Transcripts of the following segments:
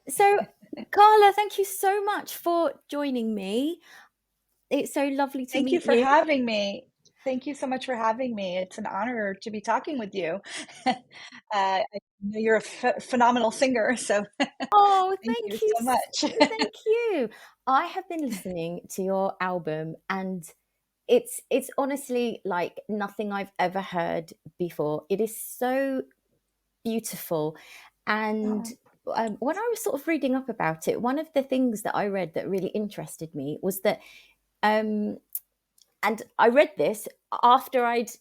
So, Carla, thank you so much for joining me. It's so lovely to Thank you meet for you. having me. Thank you so much for having me. It's an honor to be talking with you. I know you're a phenomenal singer, so Oh, thank you so much. thank you. I have been listening to your album, and it's honestly like nothing I've ever heard before. It is so beautiful, and Oh, when I was sort of reading up about it, one of the things that I read that really interested me was that um, and I read this after I'd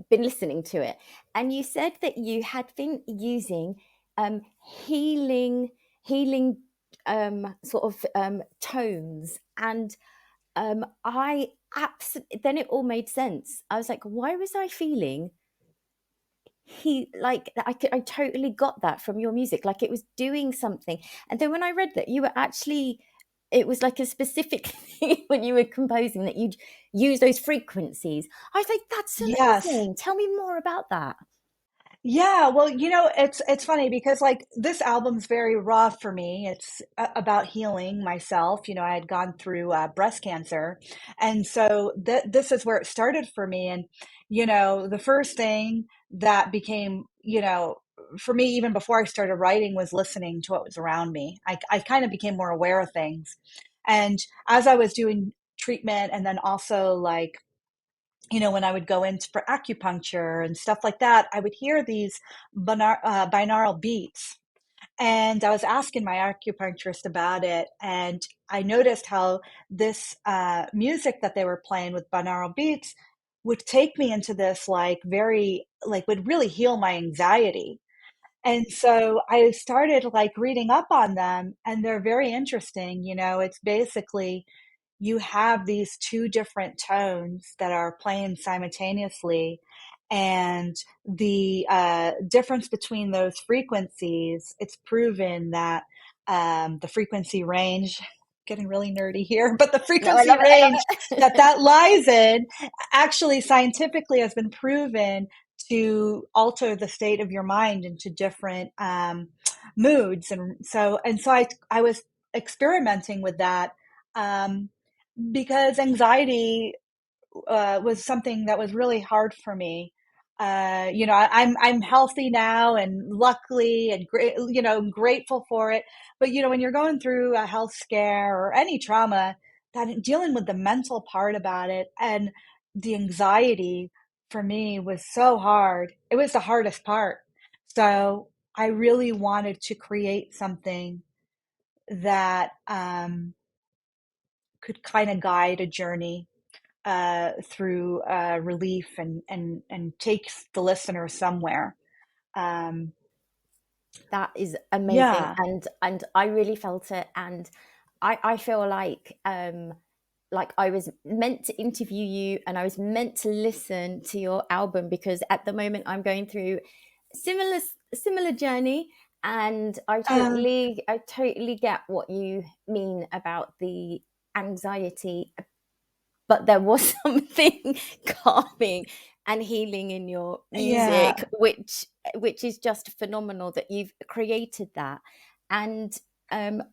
been listening to it, and you said that you had been using healing, healing sort of tones, and I absolutely then it all made sense. I was like, why was I feeling I totally got that from your music, like it was doing something. And then when I read that you were actually, it was like a specific thing when you were composing that you'd use those frequencies. I was like, that's yes. amazing, tell me more about that. Yeah, well, it's funny because like this album's very raw for me. It's about healing myself. I had gone through breast cancer, and so this is where it started for me. And the first thing that became, for me even before I started writing was listening to what was around me. I kind of became more aware of things, and as I was doing treatment, and then also like when I would go in for acupuncture and stuff like that, I would hear these binaural beats. And I was asking my acupuncturist about it, and I noticed how this music that they were playing with binaural beats would take me into this like very like would really heal my anxiety. And so I started like reading up on them, and they're very interesting. It's basically you have these two different tones that are playing simultaneously. And the difference between those frequencies, it's proven that the frequency range, getting really nerdy here, but the No, I frequency love it, I love range that lies in actually scientifically has been proven to alter the state of your mind into different moods. And so I was experimenting with that. Um, because anxiety was something that was really hard for me. I'm healthy now, and luckily, and great, grateful for it. But when you're going through a health scare or any trauma, that dealing with the mental part about it and the anxiety for me was so hard. It was the hardest part. So I really wanted to create something that could kind of guide a journey through relief and takes the listener somewhere. Um, that is amazing, yeah. and I really felt it. And I feel like I was meant to interview you, and I was meant to listen to your album, because at the moment I'm going through similar similar journey, and Uh, I totally get what you mean about the anxiety, but there was something calming and healing in your music, yeah. which is just phenomenal that you've created that. And um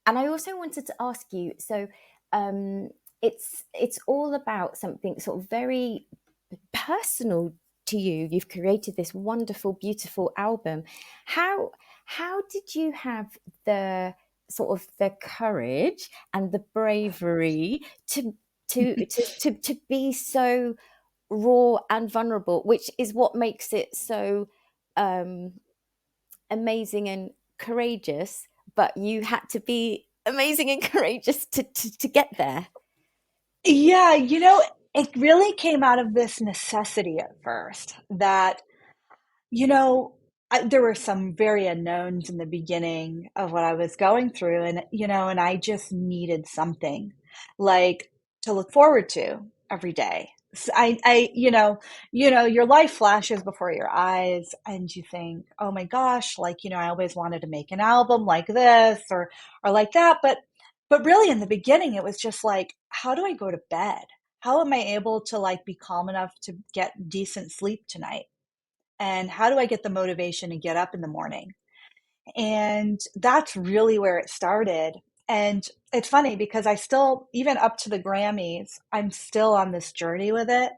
and I also wanted to ask you, so um it's all about something sort of very personal to you. You've created this wonderful, beautiful album. How did you have the sort of the courage and the bravery to be so raw and vulnerable, which is what makes it so um, amazing and courageous? But you had to be amazing and courageous to get there. Yeah, it really came out of this necessity at first that, you know, there were some very unknowns in the beginning of what I was going through, and I just needed something like to look forward to every day. Your life flashes before your eyes, and you think, oh my gosh, like, I always wanted to make an album like this or like that. But really in the beginning, it was just like, how do I go to bed? How am I able to like be calm enough to get decent sleep tonight? And how do I get the motivation to get up in the morning? And that's really where it started. And it's funny because I still, even up to the Grammys, I'm still on this journey with it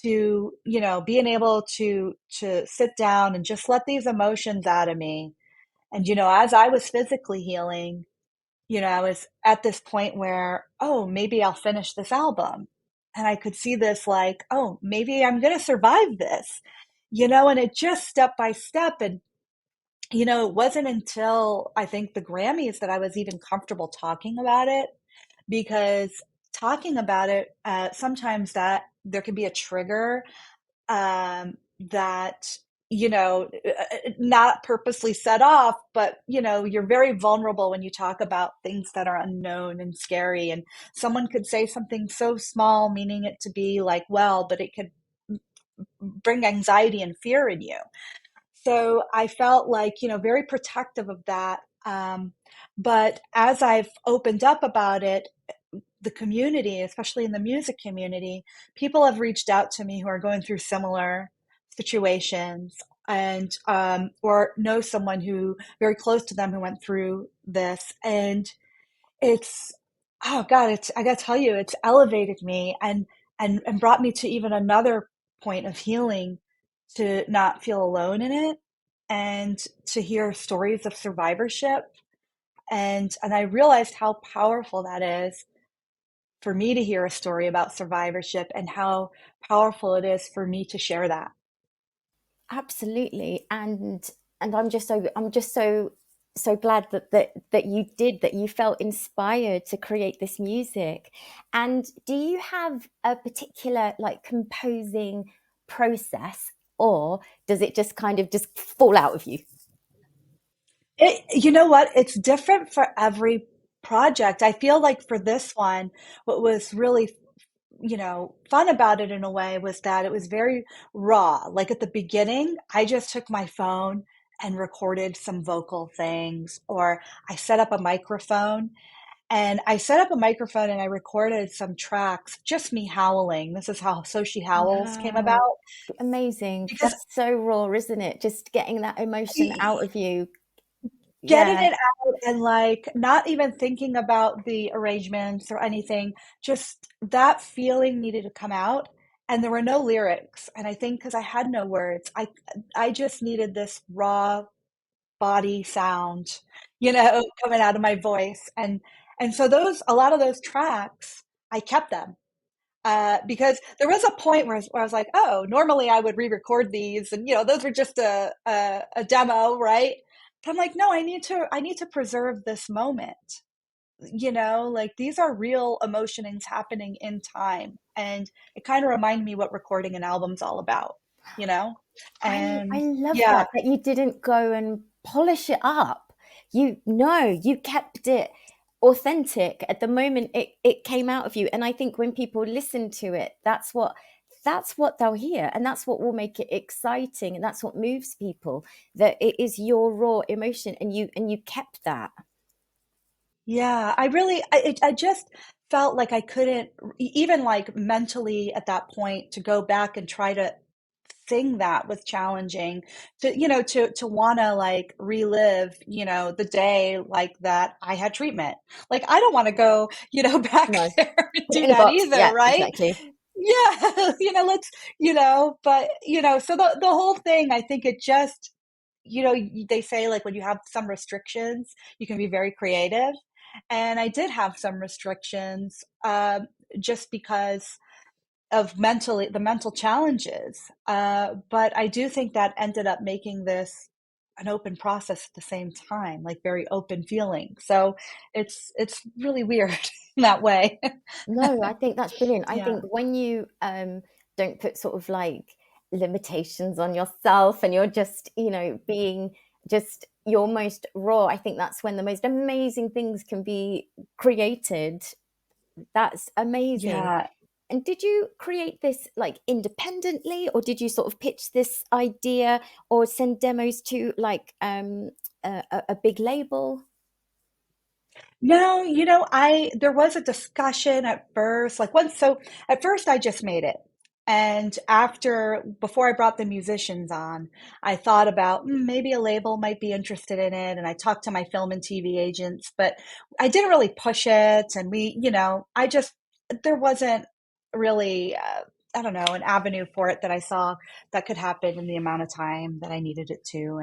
to, being able to sit down and just let these emotions out of me. And, as I was physically healing, I was at this point where, oh, maybe I'll finish this album. And I could see this like, oh, maybe I'm going to survive this, and it just step by step. And, it wasn't until I think the Grammys that I was even comfortable talking about it, because talking about it, sometimes that there can be a trigger, that, not purposely set off, but, you're very vulnerable when you talk about things that are unknown and scary. And someone could say something so small, meaning it to be like, well, but it could bring anxiety and fear in you. So I felt like, very protective of that. But as I've opened up about it, the community, especially in the music community, people have reached out to me who are going through similar situations, and or know someone who very close to them who went through this. And it's, oh God, it's, I gotta tell you, it's elevated me and brought me to even another point of healing, to not feel alone in it, and to hear stories of survivorship. And I realized how powerful that is for me to hear a story about survivorship, and how powerful it is for me to share that. Absolutely. And I'm just so glad that you did, that you felt inspired to create this music. And do you have a particular like composing process, or does it just kind of just fall out of you? You know what? It's different for every project. I feel like for this one, what was really, fun about it in a way was that it was very raw. Like at the beginning, I just took my phone and recorded some vocal things, or I set up a microphone. And I set up a microphone and I recorded some tracks, just me howling. This is how So She Howls came Wow. about. Amazing. Because That's so raw, isn't it? Just getting that emotion out of you. getting Yeah. it out and like not even thinking about the arrangements or anything, just that feeling needed to come out. And there were no lyrics. And I think because I had no words, I just needed this raw body sound, coming out of my voice. And so those, a lot of those tracks, I kept them. Because there was a point where I was like, oh, normally I would re-record these, and those were just a demo, right? But I'm like, no, I need to preserve this moment. Like these are real emotions happening in time, and it kind of reminded me what recording an album's all about, you know. I And love yeah, that you didn't go and polish it up. You know, you kept it authentic at the moment it came out of you. And I think when people listen to it, that's what they'll hear, and that's what will make it exciting, and that's what moves people, that it is your raw emotion, and you kept that. yeah, I just felt like I couldn't, even like mentally at that point, to go back and try to sing that was challenging, to want to like relive, the day like that I had treatment. Like I don't want to go, back No. there and Put it do in a that box. either, Yeah, right? exactly. Yeah, let's, but so the whole thing, I think it just, they say like when you have some restrictions, you can be very creative. And I did have some restrictions, just because of the mental challenges. But I do think that ended up making this an open process at the same time, like very open feeling. So it's really weird in that way. No, I think that's brilliant. I Yeah. think when you don't put sort of like limitations on yourself, and you're just, being just your most raw, I think that's when the most amazing things can be created. That's amazing. Yeah. And did you create this like independently, or did you sort of pitch this idea or send demos to like a big label? No, I there was a discussion at first, like once, so at first I just made it. And before I brought the musicians on, I thought about maybe a label might be interested in it. And I talked to my film and TV agents, but I didn't really push it. And there wasn't really, I don't know, an avenue for it that I saw that could happen in the amount of time that I needed it to.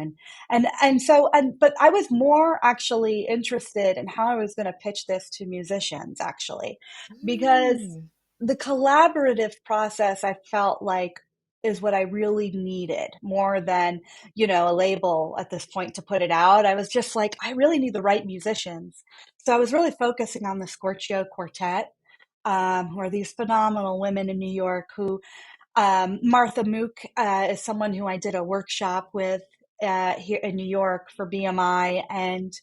But I was more actually interested in how I was going to pitch this to musicians, actually, because Mm. the collaborative process I felt like is what I really needed more than, a label at this point to put it out. I was just like, I really need the right musicians. So I was really focusing on the Scorchio Quartet, who are these phenomenal women in New York who Martha Mook is someone who I did a workshop with here in New York for BMI. And,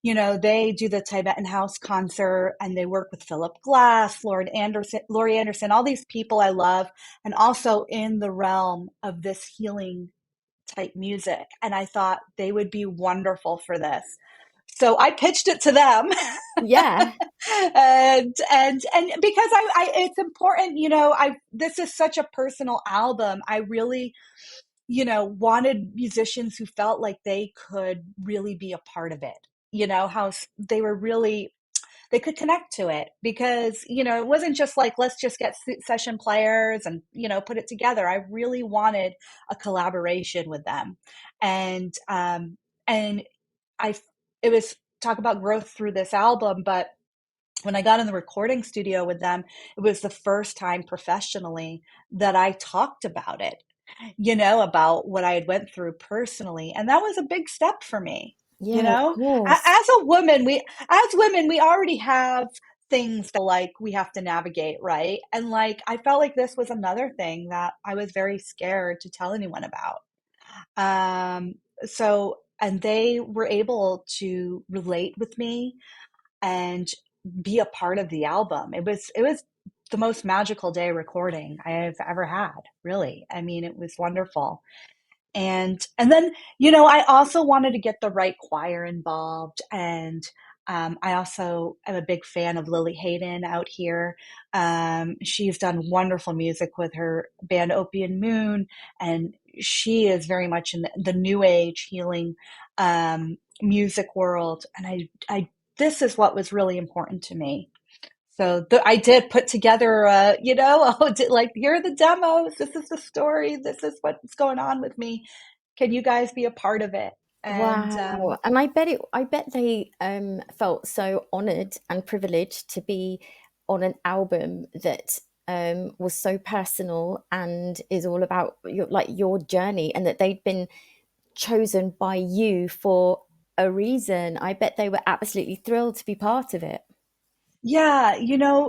they do the Tibetan House concert and they work with Philip Glass, Laurie Anderson, all these people I love, and also in the realm of this healing type music. And I thought they would be wonderful for this. So I pitched it to them. Yeah. And because it's important, this is such a personal album. I really, wanted musicians who felt like they could really be a part of it, how they were really, they could connect to it because, it wasn't just like, let's just get session players and, put it together. I really wanted a collaboration with them. And I, it was talk about growth through this album, but when I got in the recording studio with them, it was the first time professionally that I talked about it, about what I had went through personally. And that was a big step for me. You Yeah, of know, course. as a woman, as women, we already have things that like we have to navigate, right? And like, I felt like this was another thing that I was very scared to tell anyone about. Um, and they were able to relate with me and be a part of the album. It was the most magical day recording I have ever had, really. I mean, it was wonderful. And then, I also wanted to get the right choir involved. And I also am a big fan of Lily Hayden out here. She's done wonderful music with her band Opium Moon, and she is very much in the new age healing music world. And this is what was really important to me. So I did put together, like, here are the demos. This is the story. This is what's going on with me. Can you guys be a part of it? And Wow. And I bet they felt so honored and privileged to be on an album that was so personal and is all about your journey, and that they'd been chosen by you for a reason. I bet they were absolutely thrilled to be part of it. yeah,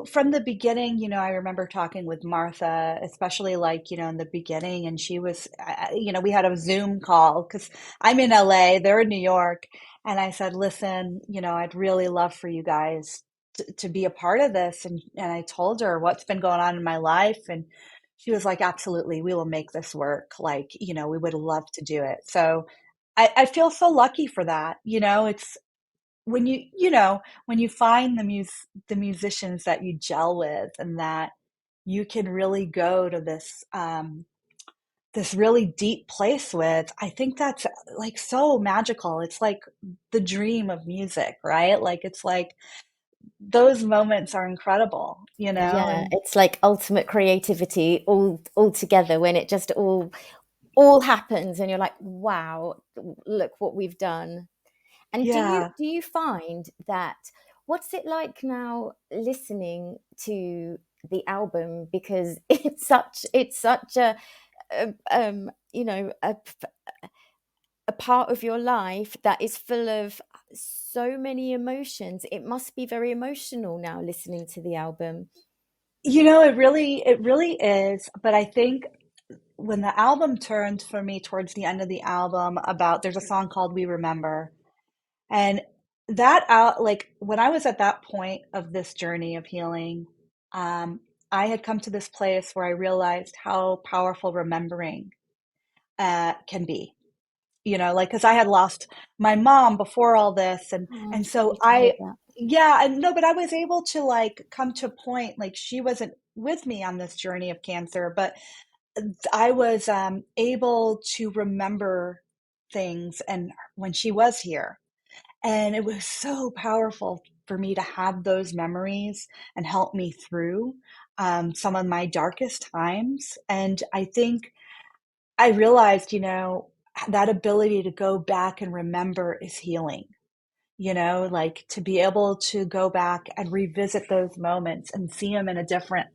from the beginning, I remember talking with Martha, especially like, in the beginning, and she was, we had a Zoom call because I'm in LA, they're in New York. And I said, listen, I'd really love for you guys to be a part of this. And I told her what's been going on in my life. And she was like, absolutely, we will make this work. Like, we would love to do it. So I feel so lucky for that. It's, when you find the musicians that you gel with and that you can really go to this really deep place with, I think that's like so magical. It's like the dream of music, right? Like it's like those moments are incredible, Yeah, and it's like ultimate creativity all together when it just all happens and you're like, wow, look what we've done. And yeah. do you find that, what's it like now listening to the album, because it's such a part of your life that is full of so many emotions. It must be very emotional now listening to the album. It really is. But I think when the album turned for me towards the end of the album, there's a song called We Remember. And that out, like when I was at that point of this journey of healing, um, I had come to this place where I realized how powerful remembering can be. Like because I had lost my mom before all this, and Oh, I'm and so sorry to hear that. yeah, and no, but I was able to like come to a point, like she wasn't with me on this journey of cancer, but I was able to remember things and when she was here. And it was so powerful for me to have those memories and help me through some of my darkest times. And I think I realized, that ability to go back and remember is healing. Like to be able to go back and revisit those moments and see them in a different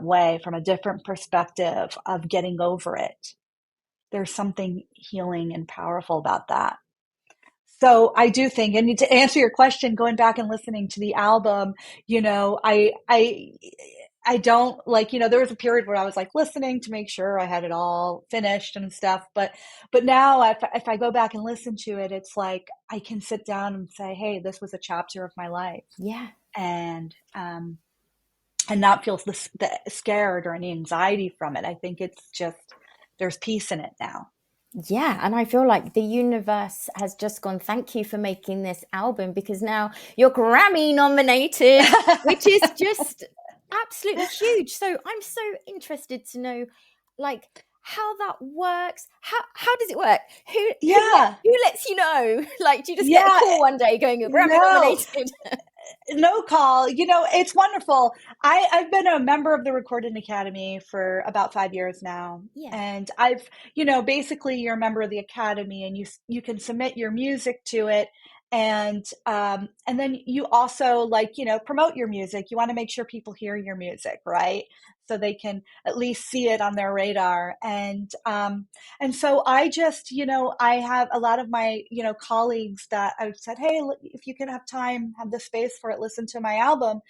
way, from a different perspective of getting over it. There's something healing and powerful about that. So I do think, and to answer your question, going back and listening to the album, I don't like, there was a period where I was like listening to make sure I had it all finished and stuff. But now if I go back and listen to it, it's like I can sit down and say, hey, this was a chapter of my life, Yeah. and not feel scared or any anxiety from it. I think it's just there's peace in it now. Yeah, and I feel like the universe has just gone, thank you for making this album because now you're Grammy nominated, which is just absolutely huge. So I'm so interested to know like how that works. How does it work? Yeah, Who lets you know? Like do you just get a yeah, call one day going you're Grammy no. nominated? No call. It's wonderful. I've been a member of the Recording Academy for about 5 years now. Yeah. And basically you're a member of the Academy and you can submit your music to it. And then you also like, promote your music. You want to make sure people hear your music, right? So they can at least see it on their radar. And so I just, I have a lot of my, colleagues that I've said, hey, if you can have time, have the space for it, listen to my album.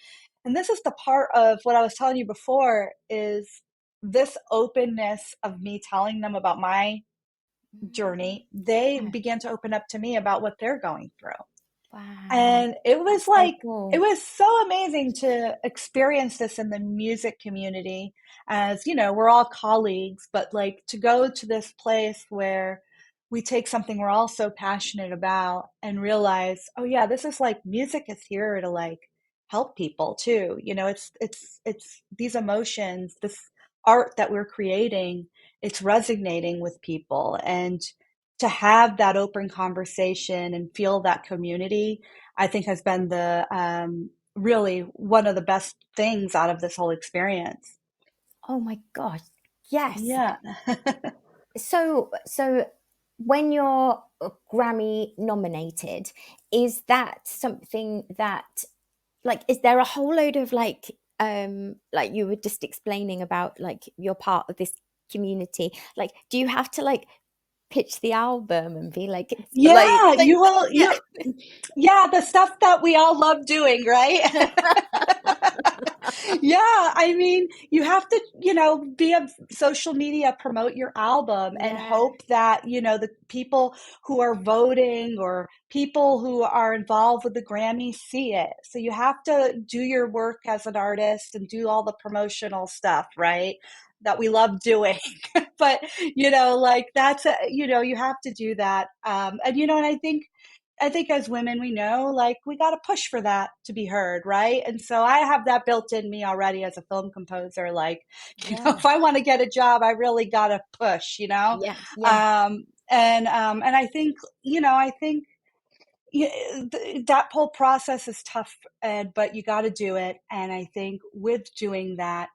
And this is the part of what I was telling you before is this openness of me telling them about my Mm, journey. They yeah. began to open up to me about what they're going through. Wow. And it was That's so like, it cool. was so amazing to experience this in the music community. As we're all colleagues, but like to go to this place where we take something we're all so passionate about and realize, oh yeah, this is like music is here to like help people too. It's these emotions, this art that we're creating, it's resonating with people. And to have that open conversation and feel that community, I think has been the really one of the best things out of this whole experience. Oh my gosh. Yes. Yeah. So when you're Grammy nominated, is that something that like is there a whole load of like you were just explaining about like you're part of this community? Like do you have to like pitch the album and be like it's Yeah, like you will yeah. yeah, the stuff that we all love doing, right? Yeah, I mean, you have to, be a social media, promote your album and Yeah, hope that, the people who are voting or people who are involved with the Grammy see it. So you have to do your work as an artist and do all the promotional stuff, right? That we love doing. But, like that's, you have to do that. And I think as women, we know like we got to push for that to be heard, right? And so I have that built in me already as a film composer. Like, yeah, if I want to get a job, I really got to push, yeah, yeah. and I think that whole process is tough, but you got to do it. And I think with doing that,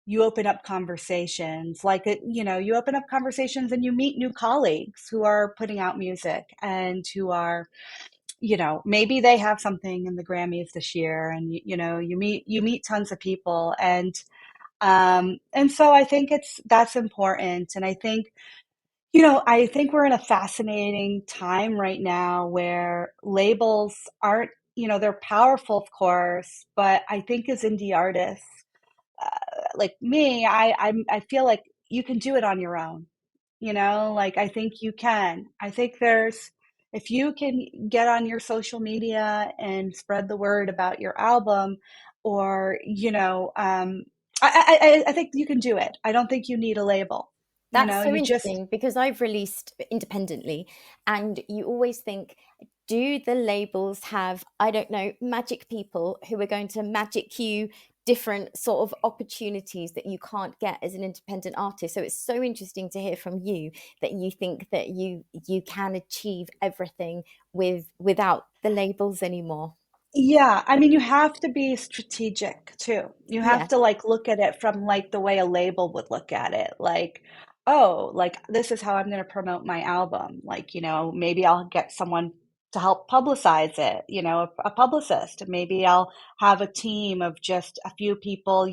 you open up conversations you open up conversations and you meet new colleagues who are putting out music and who are maybe they have something in the Grammys this year, and you meet tons of people, and so I think that's important. And I think we're in a fascinating time right now where labels aren't, they're powerful, of course, but I think as indie artists, like me, I feel like you can do it on your own. Like I think you can. I think there's if you can get on your social media and spread the word about your album, or I think you can do it. I don't think you need a label. That's so You just interesting because I've released independently, and you always think do the labels have, I don't know, magic people who are going to magic you different sort of opportunities that you can't get as an independent artist? So it's so interesting to hear from you that you think that you can achieve everything without the labels anymore. Yeah, I mean, you have to be strategic too. You have Yeah. to like look at it from like the way a label would look at it. Like, oh, like this is how I'm going to promote my album. Like, maybe I'll get someone to help publicize it, a publicist. Maybe I'll have a team of just a few people,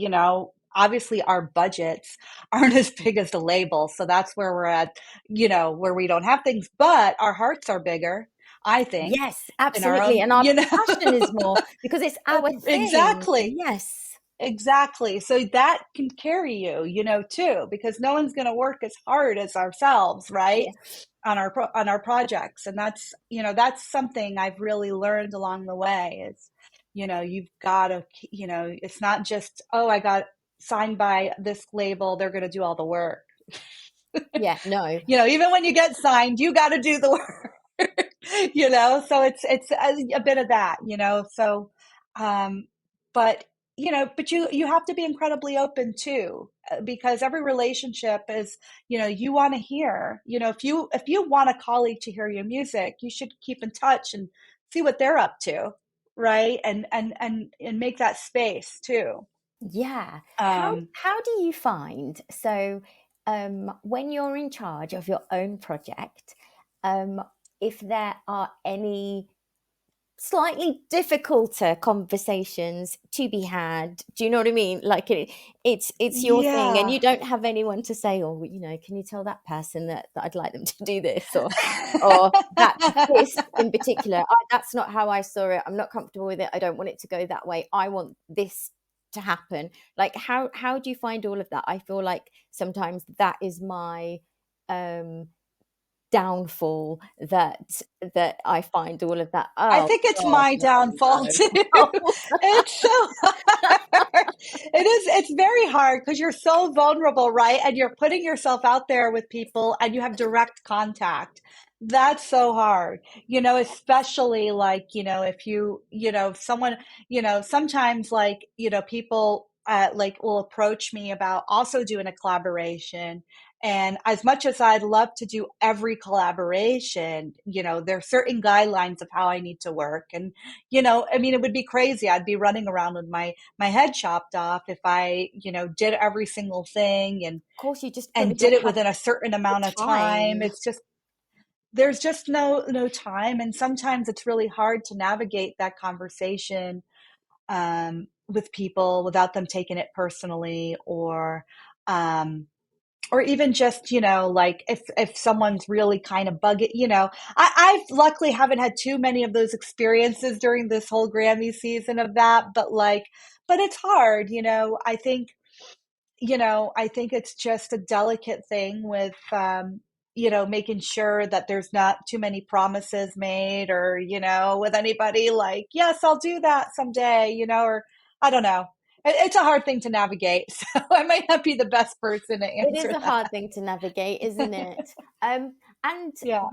Obviously our budgets aren't as big as the label, so that's where we're at, where we don't have things, but our hearts are bigger, I think, Yes, in our absolutely. own, And our passion is more because it's our thing. Exactly. Yes. Exactly. So that can carry you, too, because no one's going to work as hard as ourselves, right? Yeah. On our projects. And that's something I've really learned along the way is, you've got to, it's not just, oh, I got signed by this label, they're going to do all the work. Yeah. No. Even when you get signed, you got to do the work. So it's a bit of that, so um but but you have to be incredibly open too, because every relationship is, you want to hear, if you want a colleague to hear your music, you should keep in touch and see what they're up to, right? And make that space too. Yeah. How um how do you find, so when you're in charge of your own project, um if there are any slightly difficulter conversations to be had? Do you know what I mean? Like it's your thing and yeah. you don't have anyone to say, oh, can you tell that person that I'd like them to do this, or that this in particular, that's not how I saw it. I'm not comfortable with it. I don't want it to go that way. I want this to happen. Like how do you find all of that? I feel like sometimes that is my um downfall, that I find all of that. I Oh think it's God, my no, downfall too. no. It's so hard. It's very hard because you're so vulnerable, right? And you're putting yourself out there with people and you have direct contact. That's so hard, especially like, if if someone, sometimes like, people like will approach me about also doing a collaboration. And as much as I'd love to do every collaboration, there are certain guidelines of how I need to work. And, I mean, it would be crazy. I'd be running around with my head chopped off if I, did every single thing Of course, you just and don't did it have within a certain the amount of time. time. It's just, there's just no time. And sometimes it's really hard to navigate that conversation with people without them taking it personally, um, or even just, like if someone's really kind of bugging, I've luckily haven't had too many of those experiences during this whole Grammy season of that, but it's hard, I think it's just a delicate thing with, making sure that there's not too many promises made, or, with anybody like, yes, I'll do that someday, or I don't know. It's a hard thing to navigate. So I might not be the best person to It is answer a hard thing to navigate, isn't that. it? And Yeah.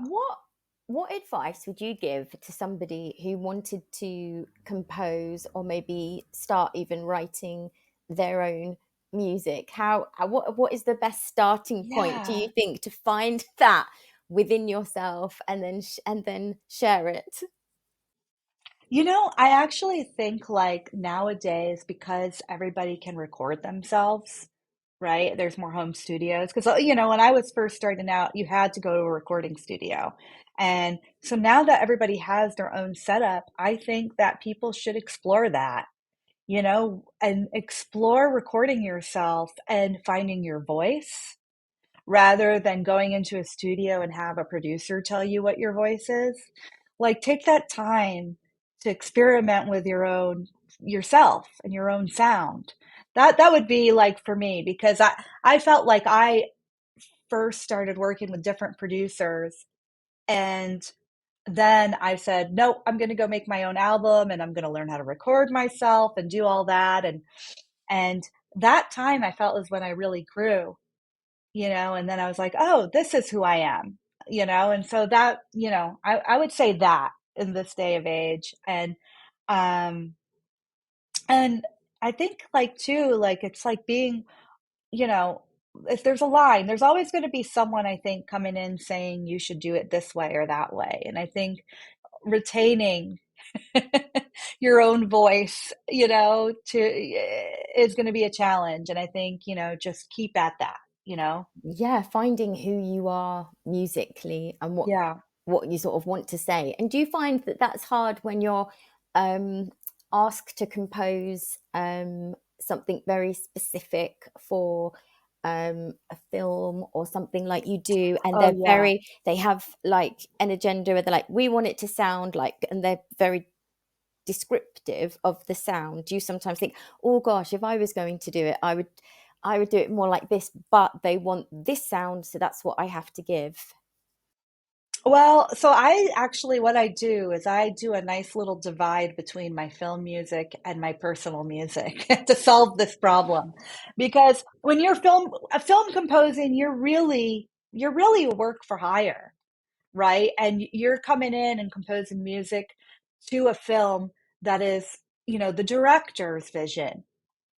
what advice would you give to somebody who wanted to compose or maybe start even writing their own music? What is the best starting point, do you Yeah. think, to find that within yourself and then share it? I actually think like nowadays, because everybody can record themselves, right? There's more home studios. Because, when I was first starting out, you had to go to a recording studio. And so now that everybody has their own setup, I think that people should explore that, and explore recording yourself and finding your voice rather than going into a studio and have a producer tell you what your voice is. Like, take that time to experiment with yourself and your own sound. That would be like for me, because I felt like I first started working with different producers, and then I said, nope, I'm going to go make my own album, and I'm going to learn how to record myself and do all that. And that time I felt was when I really grew, and then I was like, oh, this is who I am, and so that, I would say that, in this day of age. Um and I think like too, like it's like being, you know, if there's a line, there's always going to be someone I think coming in saying you should do it this way or that way. And I think retaining your own voice, to is going to be a challenge. And I think, just keep at that, you know? Yeah, finding who you are musically and Yeah. what you sort of want to say. And do you find that that's hard when you're um, asked to compose something very specific for a film or something like you do, and Oh, yeah. they have like an agenda where they're like, we want it to sound like, and they're very descriptive of the sound. Do you sometimes think, oh gosh, if I was going to do it, I would do it more like this, but they want this sound, so that's what I have to give. Well, so what I do is I do a nice little divide between my film music and my personal music to solve this problem. Because when you're film composing, you're really a work for hire, right? And you're coming in and composing music to a film that is, the director's vision.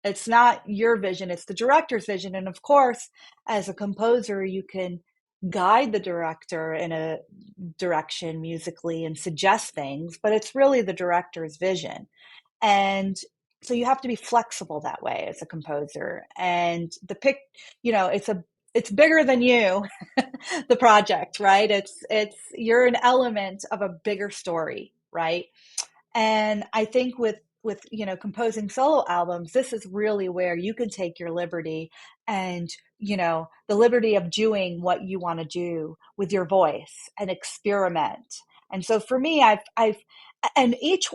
It's not your vision, it's the director's vision. And of course, as a composer, you can guide the director in a direction musically and suggest things, but it's really the director's vision. And so you have to be flexible that way as a composer. And it's bigger than you, the project, right? You're an element of a bigger story, right? And I think with composing solo albums, this is really where you can take your liberty and the liberty of doing what you want to do with your voice and experiment. And so for me, I've and each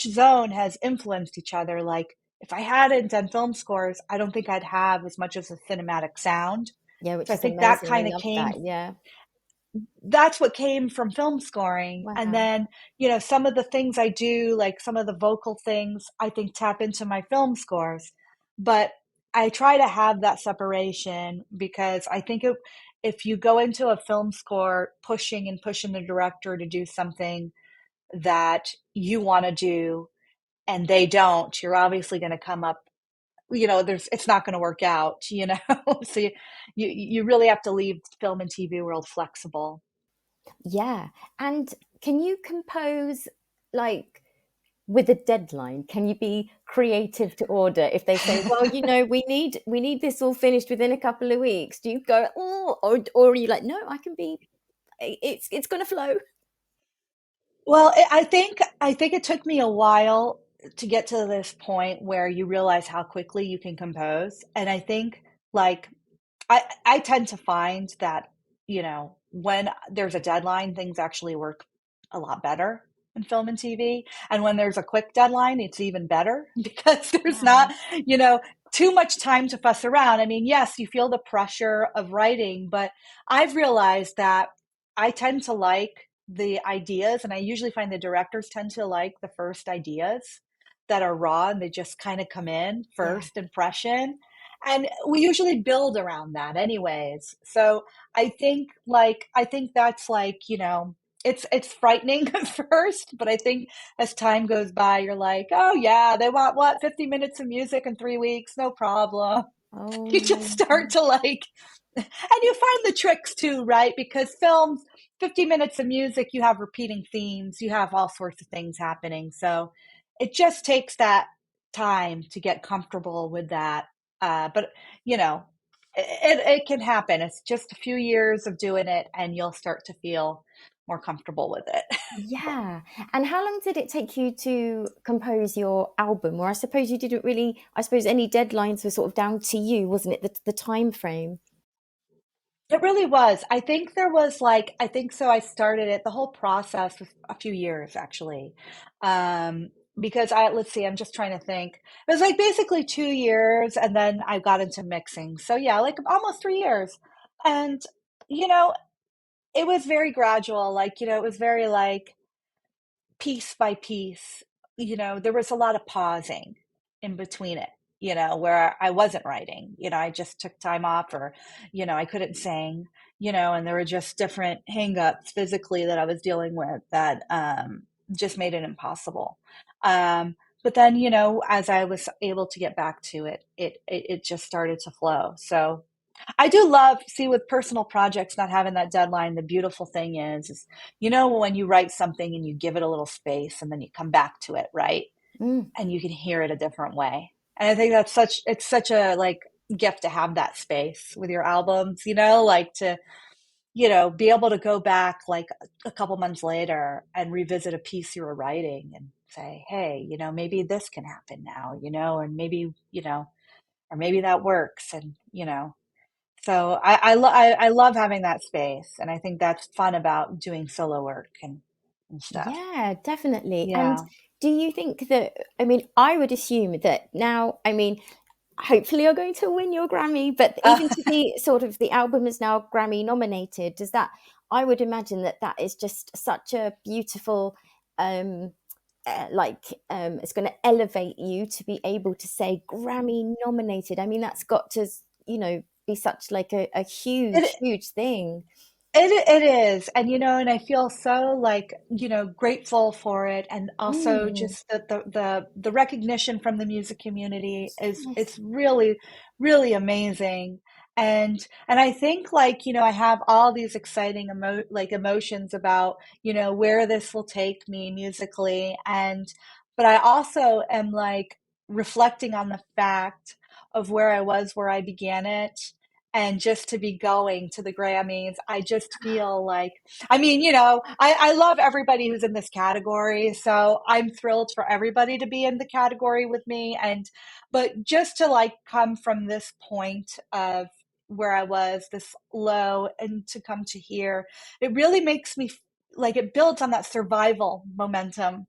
zone has influenced each other. Like if I hadn't done film scores, I don't think I'd have as much as a cinematic sound. Yeah, which So I is think that amazing. I kind of love came that. Yeah. that's what came from film scoring. And Wow. then, some of the things I do, like some of the vocal things, I think tap into my film scores. But I try to have that separation because I think if you go into a film score pushing and pushing the director to do something that you want to do and they don't, you're obviously going to come up, it's not going to work out. So you really have to leave film and TV world flexible. Yeah. And can you compose like with a deadline? Can you be creative to order if they say, well, we need this all finished within a couple of weeks? Do you go, oh, or are you like, no, I can be, it's gonna flow? Well, I think it took me a while to get to this point where you realize how quickly you can compose. And I think like I tend to find that, when there's a deadline, things actually work a lot better in film and TV. And when there's a quick deadline, it's even better because there's not, Wow. you know, too much time to fuss around. I mean, yes, you feel the pressure of writing, but I've realized that I tend to like the ideas, and I usually find the directors tend to like the first ideas that are raw and they just kind of come in Yeah. first impression. And we usually build around that anyways. So I think that's like, it's frightening at first, but I think as time goes by, you're like, oh yeah, they want what, 50 minutes of music in 3 weeks, no problem. Oh, You just start amazing. to like, and you find the tricks too, right? Because films, 50 minutes of music, you have repeating themes, you have all sorts of things happening. So it just takes that time to get comfortable with that. But, you know, it can happen. It's just a few years of doing it, and you'll start to feel more comfortable with it. Yeah. And how long did it take you to compose your album? Or I suppose you didn't really, I suppose any deadlines were sort of down to you, wasn't it? The time frame. It really was. I think there was like, I think so. I started it, the whole process was a few years actually. Um, because let's see, I'm just trying to think. It was like basically 2 years and then I got into mixing. So yeah, like almost 3 years. And, you know, it was very gradual. Like, it was very like piece by piece. There was a lot of pausing in between it. where I wasn't writing. I just took time off, or, I couldn't sing, and there were just different hangups physically that I was dealing with that just made it impossible. But then, as I was able to get back to it, it just started to flow. So I do love, see, with personal projects, not having that deadline. The beautiful thing is, when you write something and you give it a little space and then you come back to it, right? Mm. And you can hear it a different way. And I think it's such a like gift to have that space with your albums, like to, be able to go back like a couple months later and revisit a piece you were writing and say, hey, maybe this can happen now, and maybe, or maybe that works. And, so I love having that space. And I think that's fun about doing solo work and stuff. Yeah, definitely. And Yeah. do you think that, I mean, I would assume that now, I mean, hopefully you're going to win your Grammy, but even to be sort of the album is now Grammy nominated, does that, I would imagine that that is just such a beautiful, um, it's going to elevate you to be able to say Grammy nominated. I mean, that's got to, be such like a huge, it, huge thing. it is. And, and I feel so like, grateful for it. And also Mm, just that the recognition from the music community is, yes. it's really, really amazing. And I think like, I have all these exciting emotions about, where this will take me musically. But I also am like reflecting on the fact of where I was, where I began it, and just to be going to the Grammys, I just feel like, I mean, I love everybody who's in this category. So I'm thrilled for everybody to be in the category with me. But just to like come from this point of where I was, this low, and to come to here, it really makes me like, it builds on that survival momentum.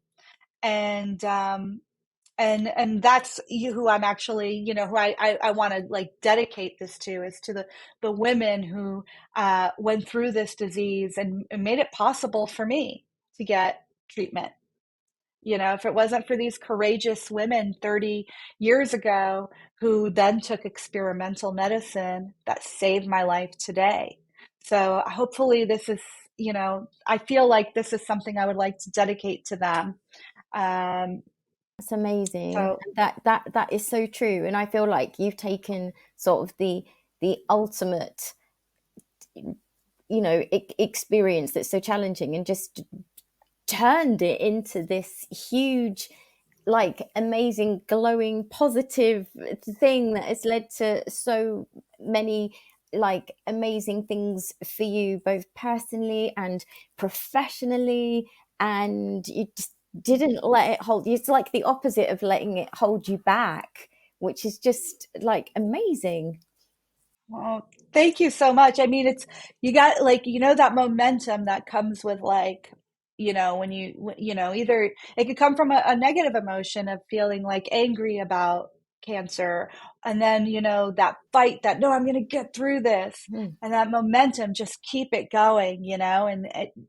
And, and that's who I'm actually, who I want to like dedicate this to, is to the women who went through this disease and made it possible for me to get treatment. If it wasn't for these courageous women 30 years ago who then took experimental medicine, that saved my life today. So hopefully this is, I feel like this is something I would like to dedicate to them. Um, That's amazing. so And that is so true. And I feel like you've taken sort of the ultimate, experience that's so challenging and just turned it into this huge, like amazing, glowing, positive thing that has led to so many like amazing things for you, both personally and professionally. And you just didn't let it hold you. It's like the opposite of letting it hold you back, which is just like amazing. Well, thank you so much. I mean, you got like, that momentum that comes with like, when either it could come from a negative emotion of feeling like angry about cancer. And then, that fight that, no, I'm going to get through this. Mm. And that momentum, just keep it going,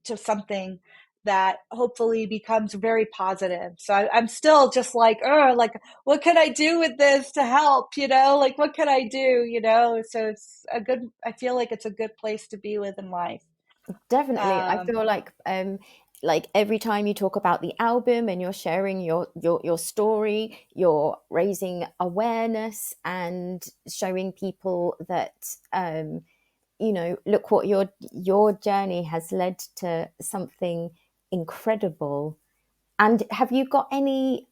to something that hopefully becomes very positive. So I'm still just like, oh, like, what can I do with this to help? Like, what can I do? So I feel like it's a good place to be with in life. Definitely. I Um, feel like every time you talk about the album and you're sharing your story, you're raising awareness and showing people that look what your journey has led to something incredible. And have you got any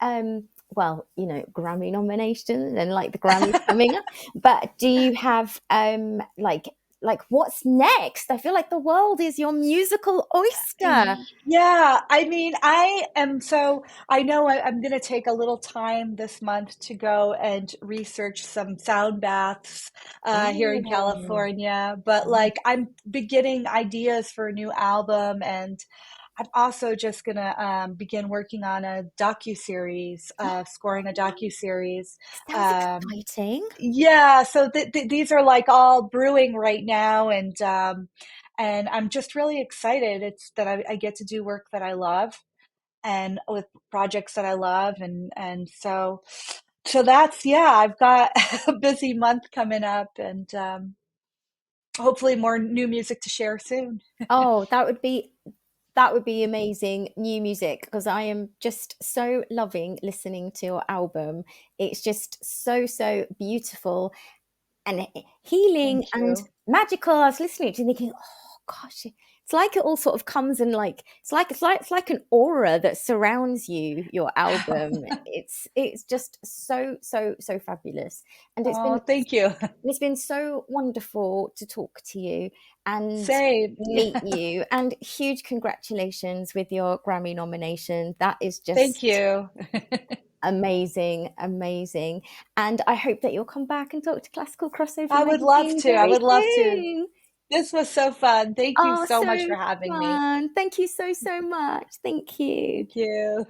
well, Grammy nominations and like the Grammys coming up, but do you have like what's next? I feel like the world is your musical oyster. yeah, I mean, I know I'm going to take a little time this month to go and research some sound baths here in Oh, California, but nice. like I'm beginning ideas for a new album. And I'm also just gonna begin working on a docu-series, scoring a docu-series. Sounds Um, exciting. yeah, so these are like all brewing right now, and I'm just really excited. It's that I get to do work that I love, and with projects that I love, and so So that's, yeah, I've got a busy month coming up, and hopefully more new music to share soon. Oh, that would be amazing new music, because I am just so loving listening to your album. It's just so, so beautiful and healing Thank and you. magical. I was listening to it and thinking, oh gosh, it's like it all sort of comes and like it's like an aura that surrounds you, your album. It's just so, so, so fabulous. And it's Oh, been thank you. it's been so wonderful to talk to you and Same. meet you. And huge congratulations with your Grammy nomination. That is Thank just you. amazing, amazing. And I hope that you'll come back and talk to Classical Crossover I would love Magazine to. I very would love to. soon. This was so fun. Thank you Oh, so so much for having me. fun. Thank you so, so much. Thank you. Thank you.